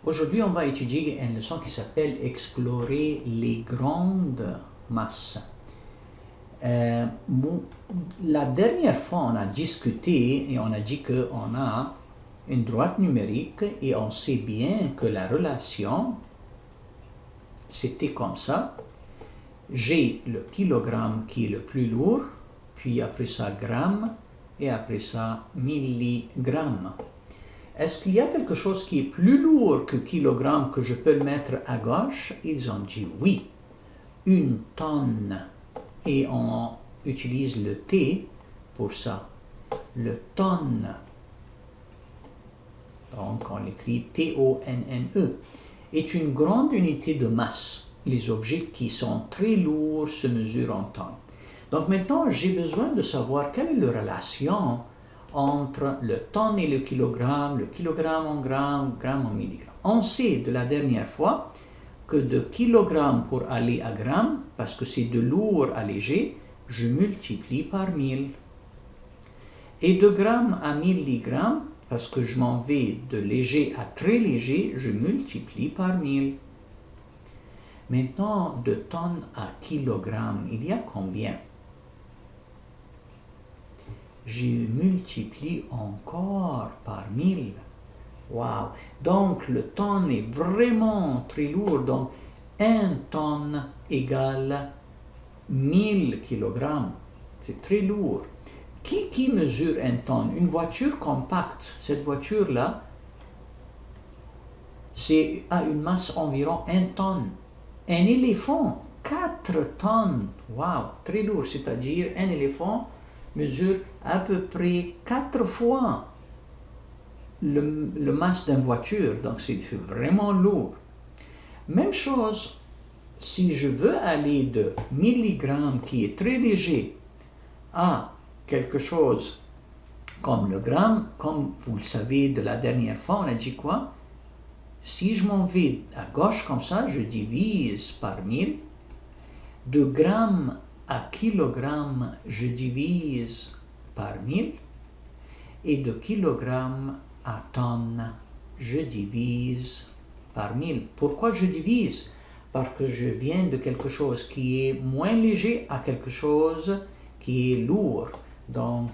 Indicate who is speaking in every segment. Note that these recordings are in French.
Speaker 1: Aujourd'hui, on va étudier une leçon qui s'appelle Explorer les grandes masses. La dernière fois, on a discuté et on a dit qu'on a une droite numérique et on sait bien que la relation, c'était comme ça. J'ai le kilogramme qui est le plus lourd, puis après ça gramme et après ça milligramme. Est-ce qu'il y a quelque chose qui est plus lourd que kilogramme que je peux mettre à gauche? Ils ont dit oui, une tonne. Et on utilise le T pour ça. Le tonne. Donc on l'écrit T-O-N-N-E. Est une grande unité de masse. Les objets qui sont très lourds se mesurent en tonnes. Donc maintenant, j'ai besoin de savoir quelle est la relation entre le tonne et le kilogramme en gramme, gramme en milligramme. On sait de la dernière fois que de kilogramme pour aller à gramme, parce que c'est de lourd à léger, je multiplie par 1000. Et de gramme à milligramme, parce que je m'en vais de léger à très léger, je multiplie par 1000. Maintenant, de tonne à kilogramme, il y a combien? Je multiplie encore par 1000. Wow! Donc, le tonne est vraiment très lourd. Donc, 1 tonne égale 1000 kg. C'est très lourd. Qui mesure 1 tonne? Une voiture compacte. Cette voiture-là, a une masse environ 1 tonne. Un éléphant, 4 tonnes. Wow! Très lourd. C'est-à-dire, un éléphant mesure à peu près 4 fois le masse d'une voiture, donc c'est vraiment lourd. Même chose, si je veux aller de milligramme qui est très léger à quelque chose comme le gramme, comme vous le savez de la dernière fois, on a dit quoi? Si je m'en vais à gauche comme ça, je divise par 1000. De gramme à kilogramme, je divise par 1000. Et de kilogramme à tonne, je divise par 1000. Pourquoi je divise? Parce que je viens de quelque chose qui est moins léger à quelque chose qui est lourd. Donc,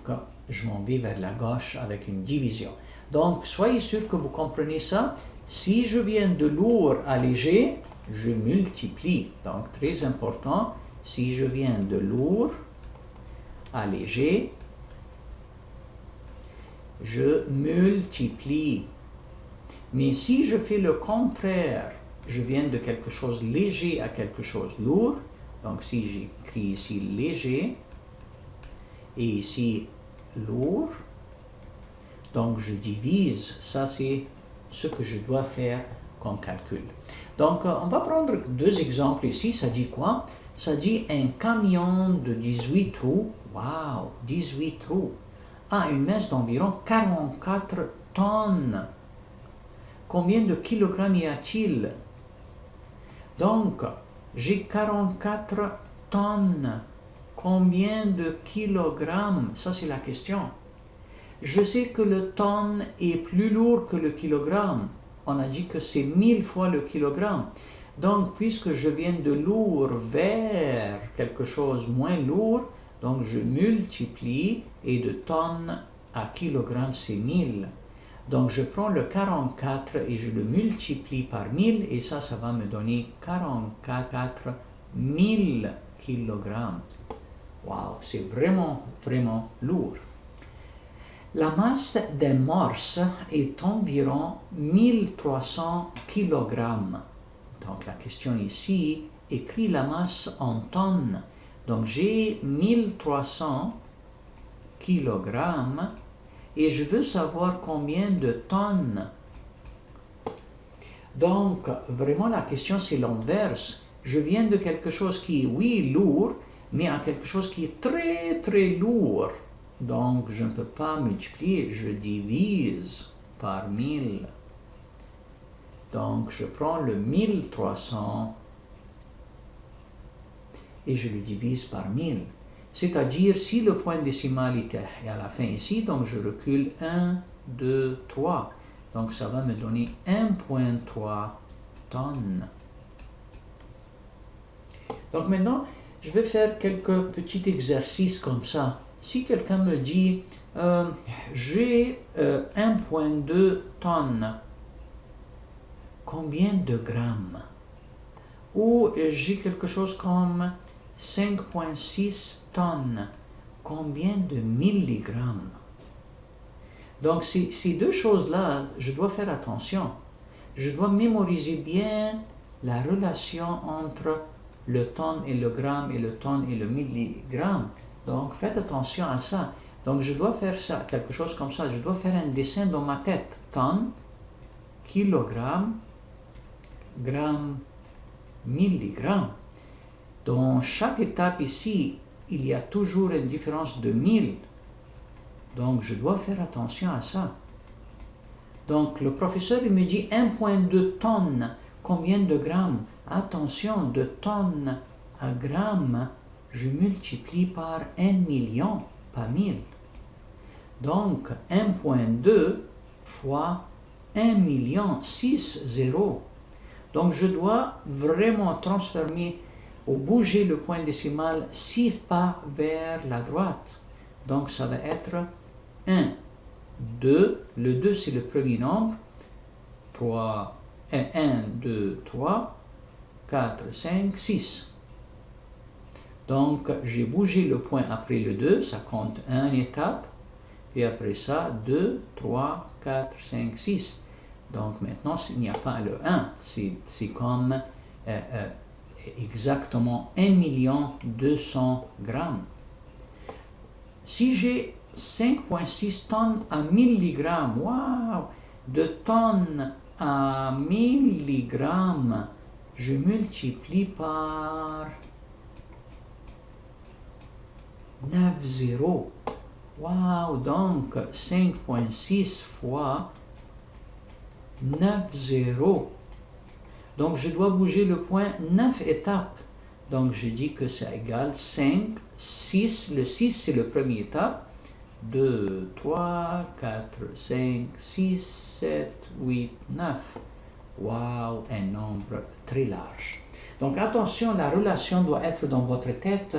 Speaker 1: je m'en vais vers la gauche avec une division. Donc, soyez sûr que vous comprenez ça. Si je viens de lourd à léger, je multiplie. Donc, très important. Si je viens de lourd à léger, je multiplie. Mais si je fais le contraire, je viens de quelque chose léger à quelque chose lourd, donc si j'écris ici léger et ici lourd, donc je divise, ça c'est ce que je dois faire comme calcul. Donc on va prendre 2 exemples ici, ça dit quoi? Ça dit un camion de 18 roues, wow, 18 roues, a une masse d'environ 44 tonnes. Combien de kilogrammes y a-t-il? Donc, j'ai 44 tonnes. Combien de kilogrammes? Ça, c'est la question. Je sais que le tonne est plus lourd que le kilogramme. On a dit que c'est 1000 fois le kilogramme. Donc, puisque je viens de lourd vers quelque chose moins lourd, donc je multiplie et de tonnes à kilogramme c'est 1000. Donc je prends le 44 et je le multiplie par 1000 et ça va me donner 44 000 kilogrammes. Wow, c'est vraiment, vraiment lourd. La masse d'un morse est environ 1300 kilogrammes. Donc la question ici, écrit la masse en tonnes. Donc j'ai 1300 kilogrammes et je veux savoir combien de tonnes. Donc vraiment la question c'est l'inverse. Je viens de quelque chose qui est oui lourd, mais à quelque chose qui est très très lourd. Donc je ne peux pas multiplier, je divise par 1000. Donc je prends le 1300 et je le divise par 1000. C'est-à-dire, si le point décimal est à la fin ici, donc je recule 1, 2, 3. Donc ça va me donner 1,3 tonnes. Donc maintenant, je vais faire quelques petits exercices comme ça. Si quelqu'un me dit, j'ai 1,2 tonnes, combien de grammes? Ou j'ai quelque chose comme 5,6 tonnes, combien de milligrammes? Donc ces deux choses-là, je dois faire attention. Je dois mémoriser bien la relation entre le tonne et le gramme et le tonne et le milligramme. Donc faites attention à ça. Donc je dois faire ça, quelque chose comme ça. Je dois faire un dessin dans ma tête. Tonne, kilogramme, gramme, milligramme. Dans chaque étape ici, il y a toujours une différence de 1000. Donc je dois faire attention à ça. Donc le professeur il me dit 1,2 tonnes, combien de grammes? Attention, de tonnes à grammes, je multiplie par 1 million, pas 1000. Donc 1,2 fois 1 million, 6 zéros. Donc je dois vraiment transformer ou bouger le point décimal 6 pas vers la droite. Donc ça va être 1, 2, le 2 c'est le premier nombre, 3, 1, 2, 3, 4, 5, 6. Donc j'ai bougé le point après le 2, ça compte 1 étape, puis après ça 2, 3, 4, 5, 6. Donc maintenant il n'y a pas le 1, c'est comme exactement 1 200 000 grammes. Si j'ai 5,6 tonnes à milligrammes, waouh, de tonnes à milligrammes, je multiplie par 9 zéros. Waouh, donc 5,6 fois 9 zéros. Donc je dois bouger le point 9 étapes. Donc je dis que ça égale 5, 6. Le 6 c'est le premier étape. 2, 3, 4, 5, 6, 7, 8, 9. Waouh, un nombre très large. Donc attention, la relation doit être dans votre tête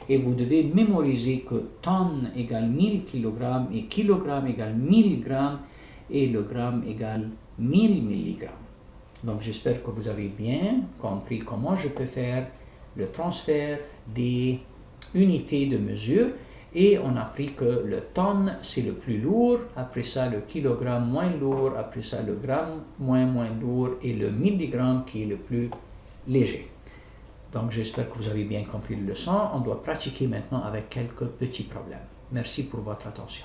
Speaker 1: et vous devez mémoriser que tonne égale 1000 kg et kilogramme égale 1000 grammes et le gramme égale 1000 milligrammes. Donc j'espère que vous avez bien compris comment je peux faire le transfert des unités de mesure. Et on a appris que le tonne, c'est le plus lourd, après ça le kilogramme moins lourd, après ça le gramme moins lourd et le milligramme qui est le plus léger. Donc j'espère que vous avez bien compris la leçon. On doit pratiquer maintenant avec quelques petits problèmes. Merci pour votre attention.